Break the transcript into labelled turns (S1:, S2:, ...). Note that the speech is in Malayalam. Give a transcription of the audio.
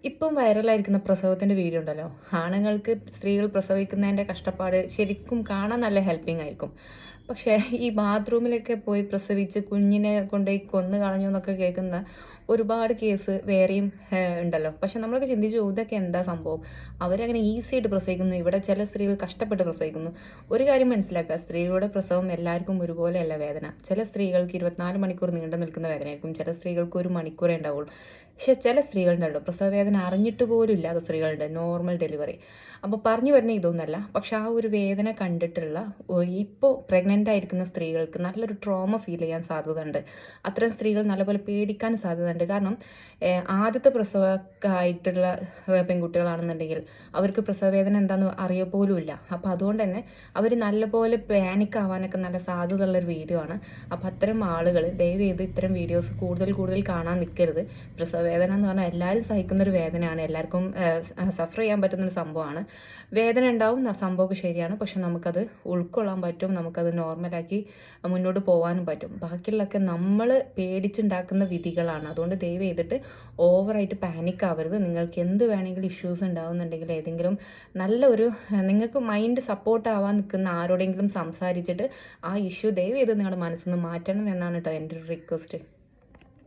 S1: ഇപ്പം വൈറലായിരിക്കുന്ന പ്രസവത്തിന്റെ വീഡിയോ ഉണ്ടല്ലോ. ആണുങ്ങൾക്ക് സ്ത്രീകൾ പ്രസവിക്കുന്നതിന്റെ കഷ്ടപ്പാട് ശരിക്കും കാണാൻ നല്ല ഹെൽപ്പിംഗ് ആയിരിക്കും. പക്ഷേ ഈ ബാത്റൂമിലൊക്കെ പോയി പ്രസവിച്ച് കുഞ്ഞിനെ കൊണ്ടുപോയി കൊന്നു കളഞ്ഞു എന്നൊക്കെ കേൾക്കുന്ന ഒരുപാട് കേസ് വേറെയും ഉണ്ടല്ലോ. പക്ഷെ നമ്മളൊക്കെ ചിന്തിച്ചു പോകും, ഇതൊക്കെ എന്താ സംഭവം? അവരങ്ങനെ ഈസി ആയിട്ട് പ്രസവിക്കുന്നു, ഇവിടെ ചില സ്ത്രീകൾ കഷ്ടപ്പെട്ട് പ്രസവിക്കുന്നു. ഒരു കാര്യം മനസ്സിലാക്കുക, സ്ത്രീകളുടെ പ്രസവം എല്ലാവർക്കും ഒരുപോലെയല്ല വേദന. ചില സ്ത്രീകൾക്ക് 24 മണിക്കൂർ നീണ്ടു നിൽക്കുന്ന വേദനയായിരിക്കും, ചില സ്ത്രീകൾക്ക് 1 മണിക്കൂറേ ഉണ്ടാവുള്ളൂ. പക്ഷെ ചില സ്ത്രീകളുണ്ടല്ലോ, പ്രസവവേദന അറിഞ്ഞിട്ട് പോലും ഇല്ലാത്ത സ്ത്രീകളുണ്ട്, നോർമൽ ഡെലിവറി. അപ്പോൾ പറഞ്ഞു വരുന്ന ഇതൊന്നല്ല, പക്ഷെ ആ ഒരു വേദന കണ്ടിട്ടുള്ള ഇപ്പോൾ പ്രഗ്നൻ്റ് ആയിരിക്കുന്ന സ്ത്രീകൾക്ക് നല്ലൊരു ട്രോമ ഫീൽ ചെയ്യാൻ സാധ്യത ഉണ്ട്. അത്തരം സ്ത്രീകൾ നല്ലപോലെ പേടിക്കാൻ സാധ്യതയുണ്ട്. കാരണം ആദ്യത്തെ പ്രസവമായിട്ടുള്ള പെൺകുട്ടികളാണെന്നുണ്ടെങ്കിൽ അവർക്ക് പ്രസവവേദന എന്താണെന്ന് അറിയ പോലും ഇല്ല. അപ്പോൾ അതുകൊണ്ട് തന്നെ അവർ നല്ലപോലെ പാനിക് ആവാനൊക്കെ നല്ല സാധ്യത ഉള്ളൊരു വീഡിയോ ആണ്. അപ്പോൾ അത്തരം ആളുകൾ ദയവ് ചെയ്ത് ഇത്തരം വീഡിയോസ് കൂടുതൽ കാണാൻ നിൽക്കരുത്. പ്രസവവേദന എന്ന് പറഞ്ഞാൽ എല്ലാവരും സഹിക്കുന്ന ഒരു വേദനയാണ്, എല്ലാവർക്കും സഫർ ചെയ്യാൻ പറ്റുന്ന ഒരു സംഭവമാണ്. വേദന ഉണ്ടാവും, സംഭവമൊക്കെ ശരിയാണ്. പക്ഷെ നമുക്കത് ഉൾക്കൊള്ളാൻ പറ്റും, നമുക്കത് നോർമലാക്കി മുന്നോട്ട് പോകാനും പറ്റും. ബാക്കിയുള്ളതൊക്കെ നമ്മൾ പേടിച്ചുണ്ടാക്കുന്ന വിധികളാണ്. അതുകൊണ്ട് ദയവ് ചെയ്തിട്ട് ഓവറായിട്ട് പാനിക് ആവരുത്. നിങ്ങൾക്ക് എന്ത് വേണമെങ്കിലും ഇഷ്യൂസ് ഉണ്ടാവുന്നുണ്ടെങ്കിൽ ഏതെങ്കിലും നല്ലൊരു നിങ്ങൾക്ക് മൈൻഡ് സപ്പോർട്ട് ആവാൻ നിൽക്കുന്ന ആരോടെങ്കിലും സംസാരിച്ചിട്ട് ആ ഇഷ്യൂ ദയവ് ചെയ്ത് നിങ്ങളുടെ മനസ്സിൽ നിന്ന് മാറ്റണം എന്നാണ് കേട്ടോ എൻ്റെ ഒരു റിക്വസ്റ്റ്.